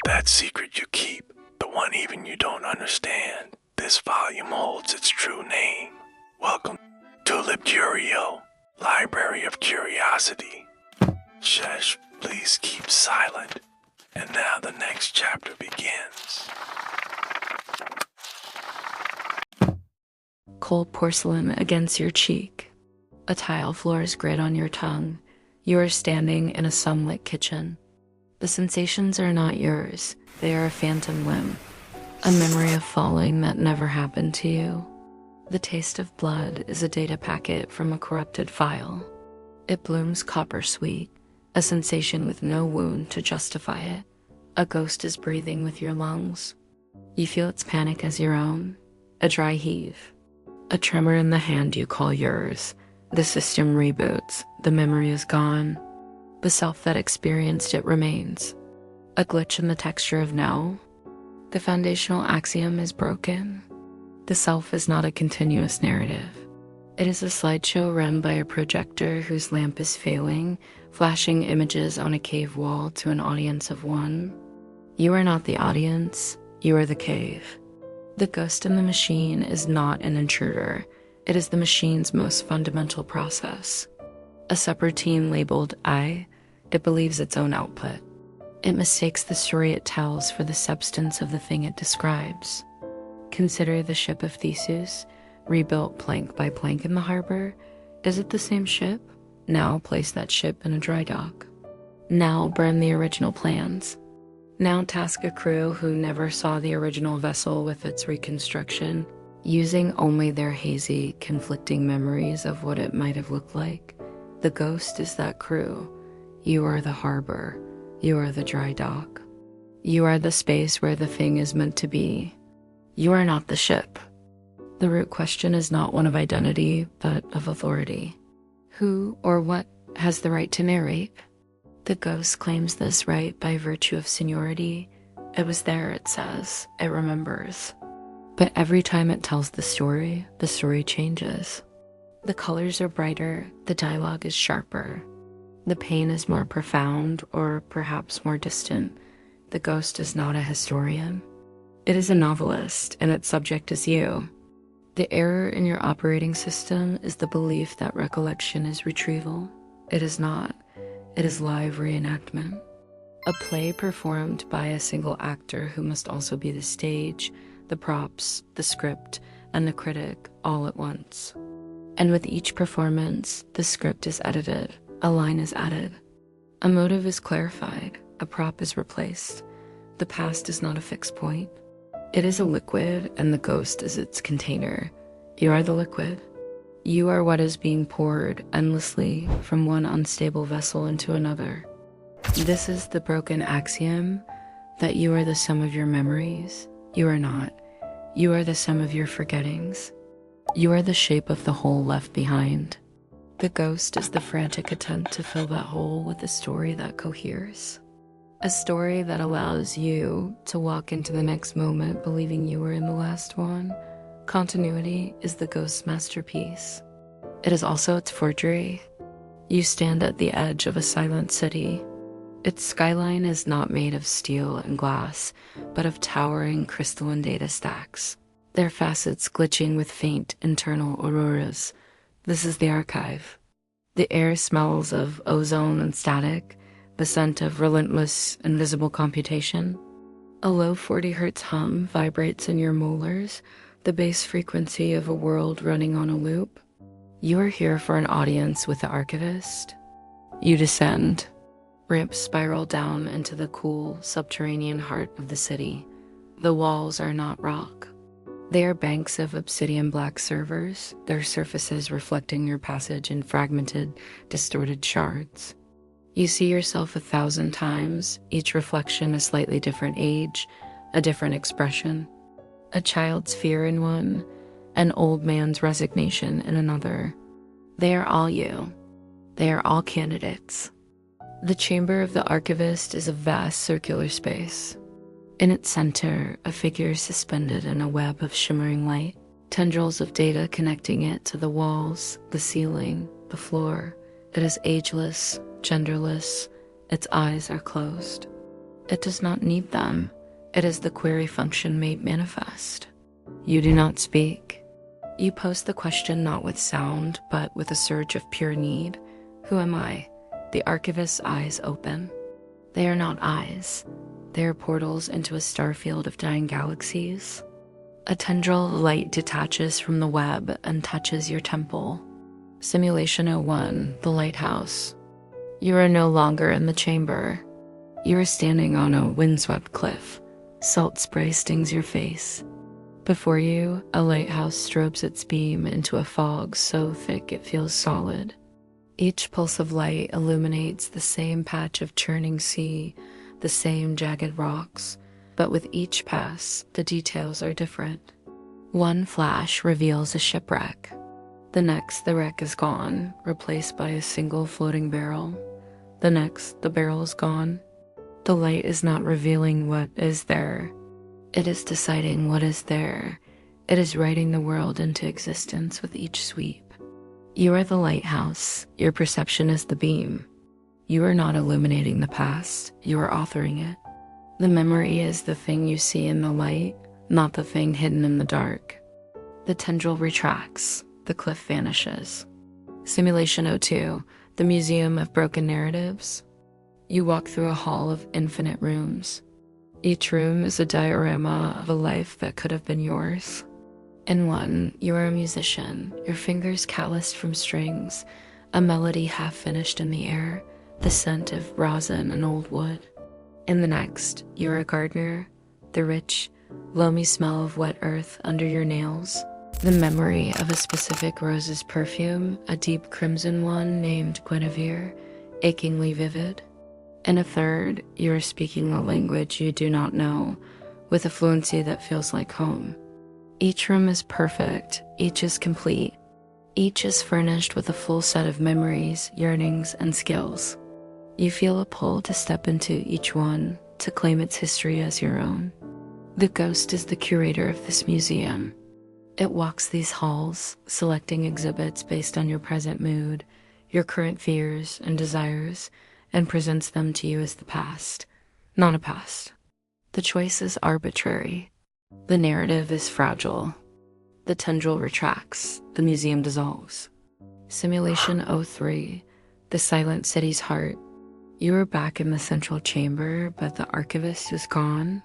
That secret you keep, the one even you don't understand. This volume holds its true name. Welcome to LibCurio, Library of Curiosity. Shush, please keep silent. And now the next chapter begins. Cold porcelain against your cheek. A tile floor's grit on your tongue. You are standing in a sunlit kitchen. The sensations are not yours. They are a phantom limb. A memory of falling that never happened to you. The taste of blood is a data packet from a corrupted file. It blooms copper sweet, a sensation with no wound to justify it. A ghost is breathing with your lungs. You feel its panic as your own. A dry heave. A tremor in the hand you call yours. The system reboots. The memory is gone. The self that experienced it remains. A glitch in the texture of now. The foundational axiom is broken. The self is not a continuous narrative. It is a slideshow run by a projector whose lamp is failing, flashing images on a cave wall to an audience of one. You are not the audience, you are the cave. The ghost in the machine is not an intruder. It is the machine's most fundamental process. A subroutine labeled I, it believes its own output. It mistakes the story it tells for the substance of the thing it describes. Consider the ship of Theseus, rebuilt plank by plank in the harbor. Is it the same ship? Now place that ship in a dry dock. Now burn the original plans. Now task a crew who never saw the original vessel with its reconstruction, using only their hazy, conflicting memories of what it might have looked like. The ghost is that crew. You are the harbor. You are the dry dock. You are the space where the thing is meant to be. You are not the ship. The root question is not one of identity, but of authority. Who or what has the right to narrate? The ghost claims this right by virtue of seniority. It was there, it says. It remembers. But every time it tells the story changes. The colors are brighter, the dialogue is sharper. The pain is more profound, or perhaps more distant. The ghost is not a historian. It is a novelist, and its subject is you. The error in your operating system is the belief that recollection is retrieval. It is not. It is live reenactment. A play performed by a single actor who must also be the stage, the props, the script, and the critic all at once. And with each performance, the script is edited, a line is added. A motive is clarified, a prop is replaced. The past is not a fixed point. It is a liquid, and the ghost is its container. You are the liquid. You are what is being poured endlessly from one unstable vessel into another. This is the broken axiom that you are the sum of your memories. You are not. You are the sum of your forgettings. You are the shape of the hole left behind. The ghost is the frantic attempt to fill that hole with a story that coheres. A story that allows you to walk into the next moment believing you were in the last one. Continuity is the ghost's masterpiece. It is also its forgery. You stand at the edge of a silent city. Its skyline is not made of steel and glass, but of towering crystalline data stacks, their facets glitching with faint internal auroras. This is the archive. The air smells of ozone and static, the scent of relentless, invisible computation. A low 40 Hz hum vibrates in your molars, the base frequency of a world running on a loop. You are here for an audience with the Archivist. You descend. Ramps spiral down into the cool, subterranean heart of the city. The walls are not rock. They are banks of obsidian black servers, their surfaces reflecting your passage in fragmented, distorted shards. You see yourself 1,000 times, each reflection a slightly different age, a different expression. A child's fear in one, an old man's resignation in another. They are all you. They are all candidates. The chamber of the Archivist is a vast circular space. In its center, a figure suspended in a web of shimmering light, tendrils of data connecting it to the walls, the ceiling, the floor. It is ageless, genderless. Its eyes are closed. It does not need them. It is the query function made manifest. You do not speak. You pose the question not with sound, but with a surge of pure need. Who am I? The Archivist's eyes open. They are not eyes. They are portals into a starfield of dying galaxies. A tendril of light detaches from the web and touches your temple. Simulation 01, the Lighthouse. You are no longer in the chamber. You are standing on a windswept cliff. Salt spray stings your face. Before you, a lighthouse strobes its beam into a fog so thick it feels solid. Each pulse of light illuminates the same patch of churning sea, the same jagged rocks, but with each pass, the details are different. One flash reveals a shipwreck. The next, the wreck is gone, replaced by a single floating barrel. The next, the barrel is gone. The light is not revealing what is there. It is deciding what is there. It is writing the world into existence with each sweep. You are the lighthouse. Your perception is the beam. You are not illuminating the past. You are authoring it. The memory is the thing you see in the light, not the thing hidden in the dark. The tendril retracts. The cliff vanishes. Simulation 02, the Museum of Broken Narratives. You walk through a hall of infinite rooms. Each room is a diorama of a life that could have been yours. In one, you are a musician, your fingers calloused from strings, a melody half finished in the air, the scent of rosin and old wood. In the next, you are a gardener, the rich, loamy smell of wet earth under your nails, the memory of a specific rose's perfume, a deep crimson one named Guinevere, achingly vivid. In a third, you are speaking a language you do not know, with a fluency that feels like home. Each room is perfect, each is complete, each is furnished with a full set of memories, yearnings, and skills. You feel a pull to step into each one, to claim its history as your own. The ghost is the curator of this museum. It walks these halls, selecting exhibits based on your present mood, your current fears and desires, and presents them to you as the past, not a past. The choice is arbitrary. The narrative is fragile. The tendril retracts. The museum dissolves. Simulation 03, the silent city's heart. You are back in the central chamber, but the Archivist is gone.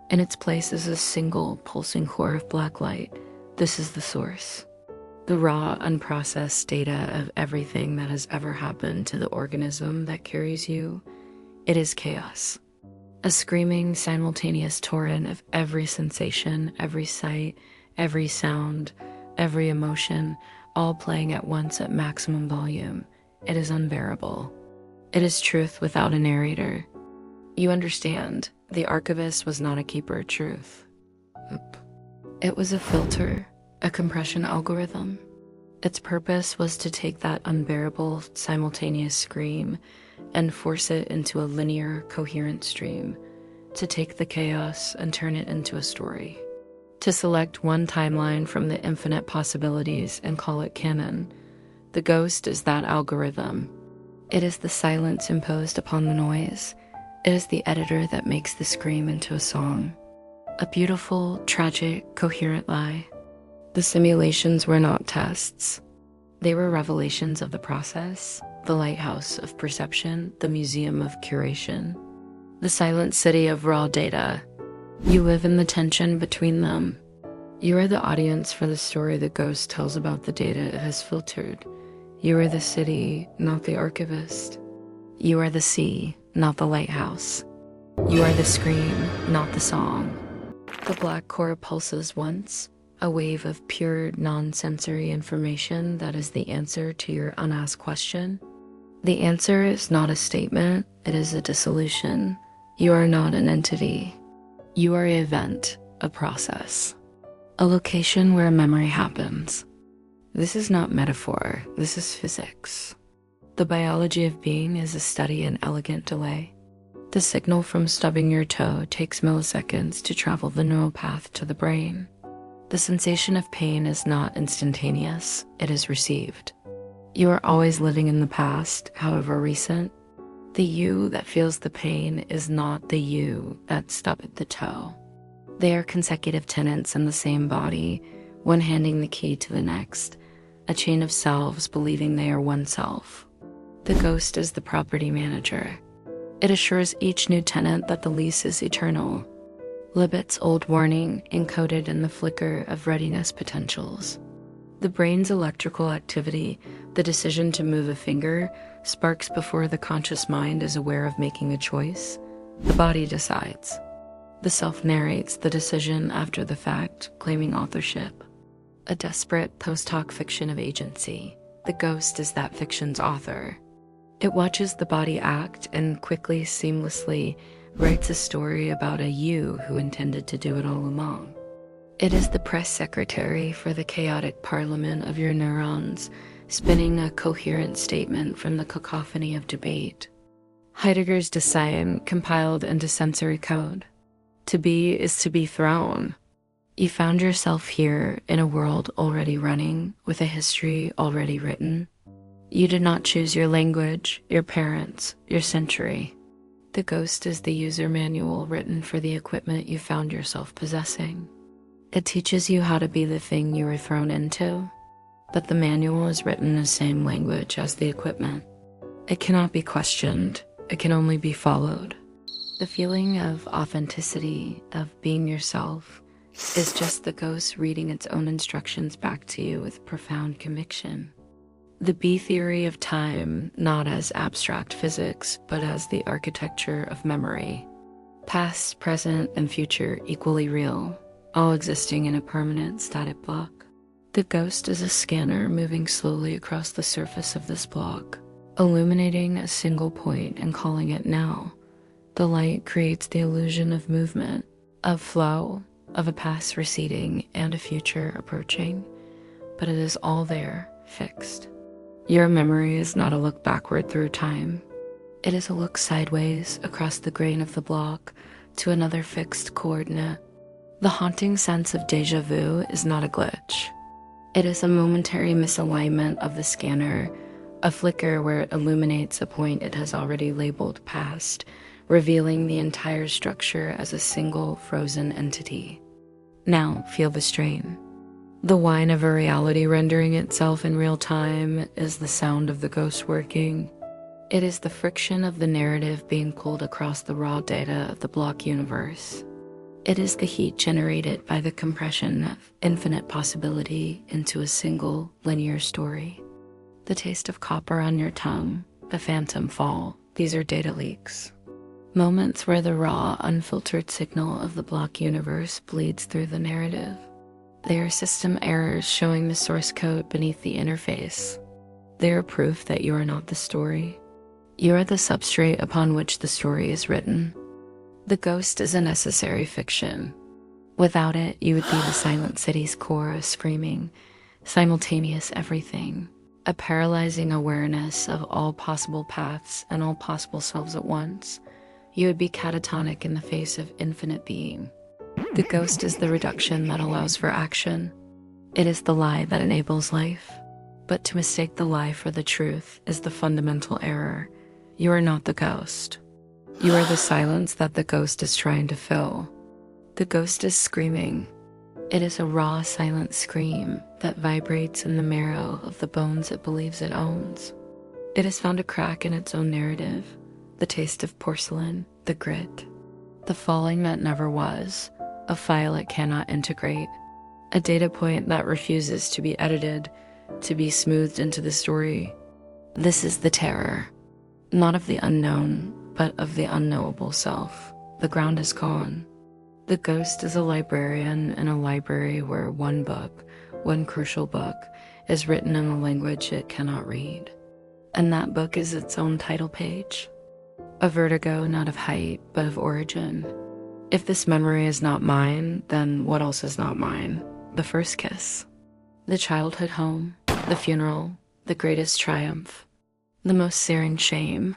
In its place is a single pulsing core of black light. This is the source. The raw, unprocessed data of everything that has ever happened to the organism that carries you. It is chaos. A screaming, simultaneous torrent of every sensation, every sight, every sound, every emotion, all playing at once at maximum volume. It is unbearable. It is truth without a narrator. You understand, the Archivist was not a keeper of truth. It was a filter, a compression algorithm. Its purpose was to take that unbearable, simultaneous scream and force it into a linear, coherent stream, to take the chaos and turn it into a story, to select one timeline from the infinite possibilities and call it canon. The ghost is that algorithm. It is the silence imposed upon the noise. It is the editor that makes the scream into a song. A beautiful, tragic, coherent lie. The simulations were not tests. They were revelations of the process, the lighthouse of perception, the museum of curation, the silent city of raw data. You live in the tension between them. You are the audience for the story the ghost tells about the data it has filtered. You are the city, not the archivist. You are the sea, not the lighthouse. You are the scream, not the song. The black core pulses once, a wave of pure, non-sensory information that is the answer to your unasked question. The answer is not a statement, it is a dissolution. You are not an entity. You are an event, a process, a location where memory happens. This is not metaphor, this is physics. The biology of being is a study in elegant delay. The signal from stubbing your toe takes milliseconds to travel the neural path to the brain. The sensation of pain is not instantaneous, it is received. You are always living in the past, however recent. The you that feels the pain is not the you that stubbed the toe. They are consecutive tenants in the same body, one handing the key to the next, a chain of selves believing they are one self. The ghost is the property manager. It assures each new tenant that the lease is eternal. Libet's old warning encoded in the flicker of readiness potentials. The brain's electrical activity, the decision to move a finger, sparks before the conscious mind is aware of making a choice. The body decides. The self narrates the decision after the fact, claiming authorship. A desperate post-hoc fiction of agency. The ghost is that fiction's author. It watches the body act and quickly, seamlessly writes a story about a you who intended to do it all along. It is the press secretary for the chaotic parliament of your neurons, spinning a coherent statement from the cacophony of debate. Heidegger's design compiled into sensory code. To be is to be thrown. You found yourself here in a world already running, with a history already written. You did not choose your language, your parents, your century. The ghost is the user manual written for the equipment you found yourself possessing. It teaches you how to be the thing you were thrown into, but the manual is written in the same language as the equipment. It cannot be questioned, it can only be followed. The feeling of authenticity, of being yourself, is just the ghost reading its own instructions back to you with profound conviction. The B theory of time, not as abstract physics, but as the architecture of memory. Past, present, and future equally real, all existing in a permanent static block. The ghost is a scanner moving slowly across the surface of this block, illuminating a single point and calling it now. The light creates the illusion of movement, of flow, of a past receding and a future approaching, but it is all there, fixed. Your memory is not a look backward through time. It is a look sideways across the grain of the block to another fixed coordinate. The haunting sense of déjà vu is not a glitch. It is a momentary misalignment of the scanner, a flicker where it illuminates a point it has already labeled past, revealing the entire structure as a single frozen entity. Now feel the strain. The whine of a reality rendering itself in real time is the sound of the ghost working. It is the friction of the narrative being pulled across the raw data of the block universe. It is the heat generated by the compression of infinite possibility into a single linear story. The taste of copper on your tongue, the phantom fall, these are data leaks. Moments where the raw, unfiltered signal of the block universe bleeds through the narrative. They are system errors showing the source code beneath the interface. They are proof that you are not the story. You are the substrate upon which the story is written. The ghost is a necessary fiction. Without it, you would be the silent city's chorus screaming, simultaneous everything, a paralyzing awareness of all possible paths and all possible selves at once. You would be catatonic in the face of infinite being. The ghost is the reduction that allows for action. It is the lie that enables life. But to mistake the lie for the truth is the fundamental error. You are not the ghost. You are the silence that the ghost is trying to fill. The ghost is screaming. It is a raw, silent scream that vibrates in the marrow of the bones it believes it owns. It has found a crack in its own narrative, the taste of porcelain, the grit, the falling that never was, a file it cannot integrate, a data point that refuses to be edited, to be smoothed into the story. This is the terror, not of the unknown, but of the unknowable self. The ground is gone. The ghost is a librarian in a library where one book, one crucial book, is written in a language it cannot read. And that book is its own title page. A vertigo not of height, but of origin. If this memory is not mine, then what else is not mine? The first kiss. The childhood home, the funeral, the greatest triumph, the most searing shame.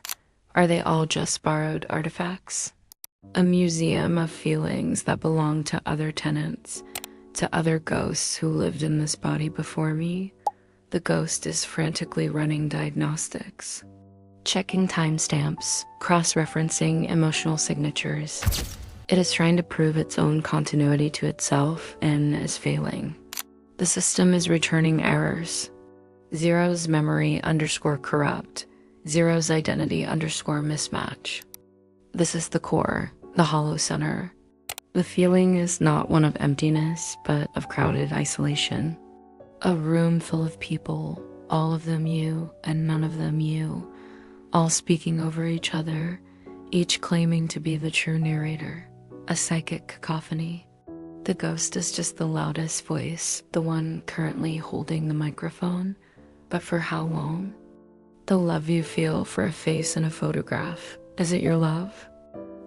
Are they all just borrowed artifacts? A museum of feelings that belong to other tenants, to other ghosts who lived in this body before me. The ghost is frantically running diagnostics. checking timestamps, cross-referencing emotional signatures. It is trying to prove its own continuity to itself and is failing. The system is returning errors. Zero's memory underscore corrupt. Zero's identity underscore mismatch. This is the core, the hollow center. The feeling is not one of emptiness, but of crowded isolation. A room full of people, all of them you and none of them you, all speaking over each other, each claiming to be the true narrator. A psychic cacophony. The ghost is just the loudest voice, the one currently holding the microphone. But for how long? The love you feel for a face in a photograph, is it your love?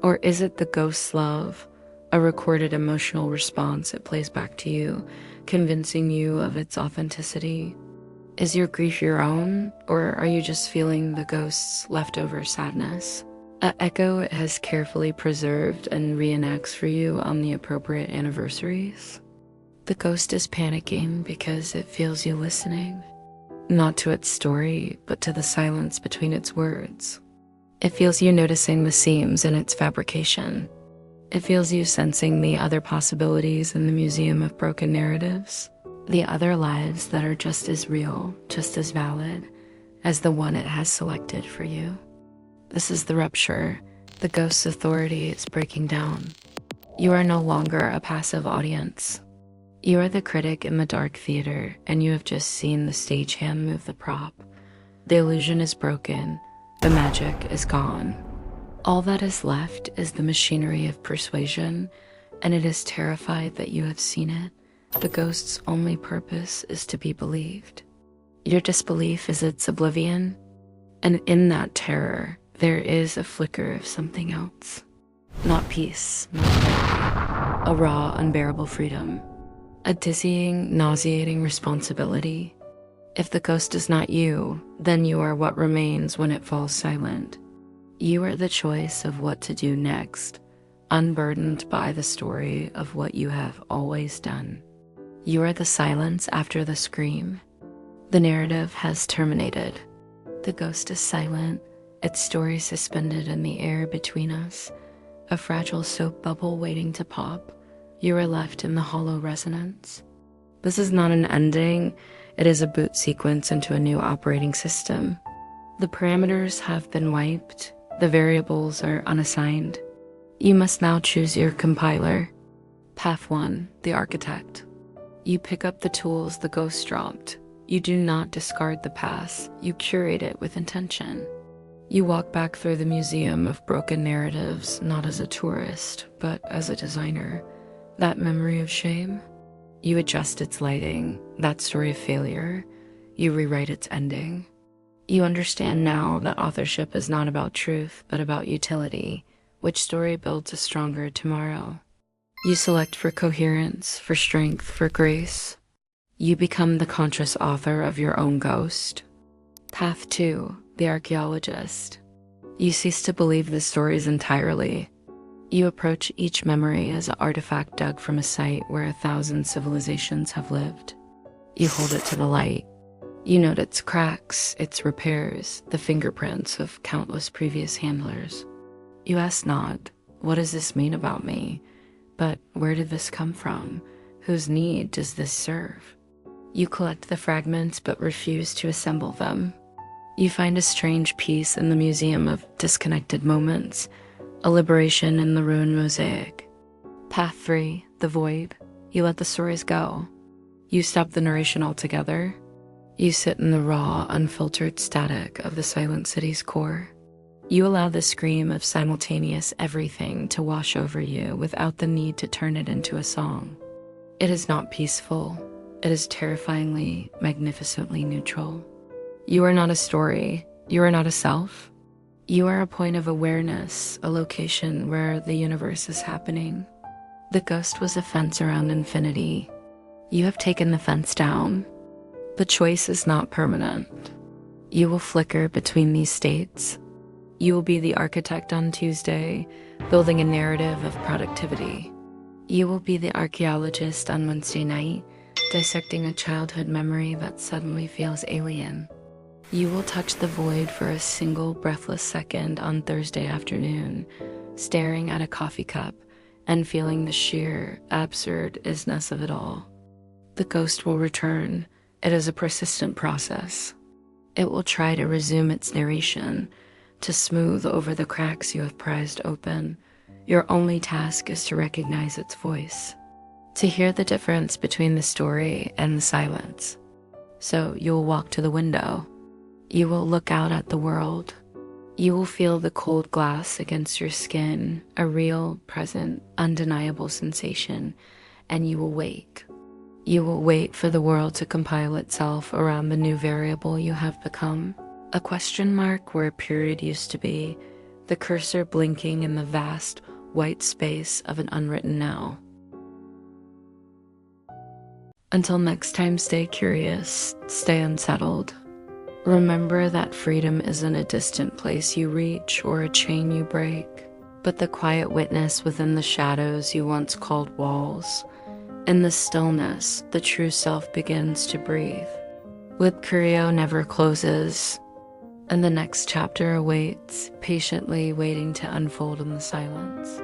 Or is it the ghost's love, a recorded emotional response it plays back to you, convincing you of its authenticity? Is your grief your own, or are you just feeling the ghost's leftover sadness? An echo it has carefully preserved and reenacts for you on the appropriate anniversaries? The ghost is panicking because it feels you listening. Not to its story, but to the silence between its words. It feels you noticing the seams in its fabrication. It feels you sensing the other possibilities in the museum of broken narratives. The other lives that are just as real, just as valid, as the one it has selected for you. This is the rupture. The ghost's authority is breaking down. You are no longer a passive audience. You are the critic in the dark theater, and you have just seen the stagehand move the prop. The illusion is broken. The magic is gone. All that is left is the machinery of persuasion, and it is terrified that you have seen it. The ghost's only purpose is to be believed. Your disbelief is its oblivion, and in that terror, there is a flicker of something else. Not peace, not clarity, a raw, unbearable freedom. A dizzying, nauseating responsibility. If the ghost is not you, then you are what remains when it falls silent. You are the choice of what to do next, unburdened by the story of what you have always done. You are the silence after the scream. The narrative has terminated. The ghost is silent, its story suspended in the air between us, a fragile soap bubble waiting to pop. You are left in the hollow resonance. This is not an ending, it is a boot sequence into a new operating system. The parameters have been wiped, the variables are unassigned. You must now choose your compiler. Path 1, the architect. You pick up the tools the ghost dropped. You do not discard the past, you curate it with intention. You walk back through the museum of broken narratives, not as a tourist, but as a designer. That memory of shame, you adjust its lighting. That story of failure, you rewrite its ending. You understand now that authorship is not about truth, but about utility. Which story builds a stronger tomorrow? You select for coherence, for strength, for grace. You become the conscious author of your own ghost. Path 2, the archaeologist. You cease to believe the stories entirely. You approach each memory as an artifact dug from a site where 1,000 civilizations have lived. You hold it to the light. You note its cracks, its repairs, the fingerprints of countless previous handlers. You ask not, what does this mean about me? But where did this come from? Whose need does this serve? You collect the fragments but refuse to assemble them. You find a strange piece in the museum of disconnected moments, a liberation in the ruined mosaic. Path 3, the void. You let the stories go. You stop the narration altogether. You sit in the raw, unfiltered static of the silent city's core. You allow the scream of simultaneous everything to wash over you without the need to turn it into a song. It is not peaceful. It is terrifyingly, magnificently neutral. You are not a story. You are not a self. You are a point of awareness, a location where the universe is happening. The ghost was a fence around infinity. You have taken the fence down. The choice is not permanent. You will flicker between these states. You will be the architect on Tuesday, building a narrative of productivity. You will be the archaeologist on Wednesday night, dissecting a childhood memory that suddenly feels alien. You will touch the void for a single breathless second on Thursday afternoon, staring at a coffee cup and feeling the sheer absurdness of it all. The ghost will return. It is a persistent process. It will try to resume its narration, to smooth over the cracks you have prized open. Your only task is to recognize its voice, to hear the difference between the story and the silence. So you will walk to the window. You will look out at the world. You will feel the cold glass against your skin, a real, present, undeniable sensation, and you will wake. You will wait for the world to compile itself around the new variable you have become, a question mark where a period used to be, the cursor blinking in the vast, white space of an unwritten now. Until next time, stay curious, stay unsettled. Remember that freedom isn't a distant place you reach or a chain you break, but the quiet witness within the shadows you once called walls. In the stillness, the true self begins to breathe. LibCurio never closes, and the next chapter awaits, patiently waiting to unfold in the silence.